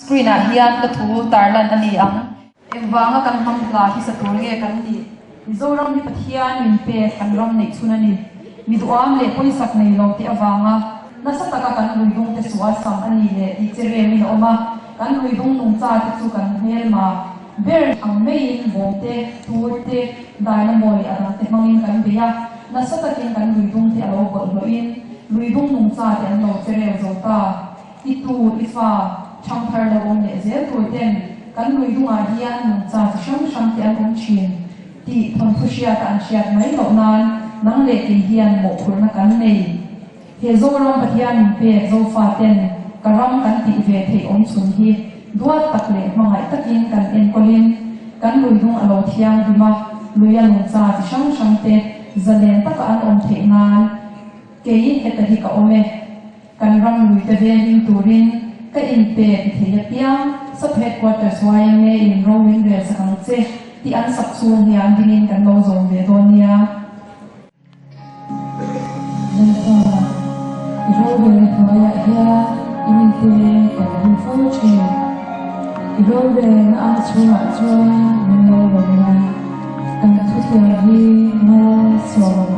screen a hian ka thu tarlan ani ang ewanga kan hamla hi saturge kan di zoram ni pathian min pe kan ram nei chunani miduam le poisak nei lo ti awanga nasa taka kan luidung te suwa sam ani le ti chere min oma kan luidung nung cha te chu kan hel ma ber ang mein bomte turte dynamoi ara te mangin kan beya nasa takin kan luidung te alo bol lo in luidung nung cha te an lo chere zota itu ifa champhar la om le zel tu ten kan luidung a hian nung cha sham sham te an om chin ti thon khushia ta an shiat mai lo nan nang le ti hian mo khur na kan nei he zo ram pathian pe zo fa ten karam kan ti ve the om chun hi duat tak le mangai takin kan en kolin kan luidung alo thiang hima luya nung cha sham sham te zalen tak an om the nan ke in eta hi ka ome kan ram lui te ven in turin ka in pe the ya piang sub headquarters wai me in rowing re sakang che ti an sak chu hian dingin kan lo zong ve donia Irobe kaya ya inite kan fortune Irobe na aswa aswa no wala kan tuti hi na so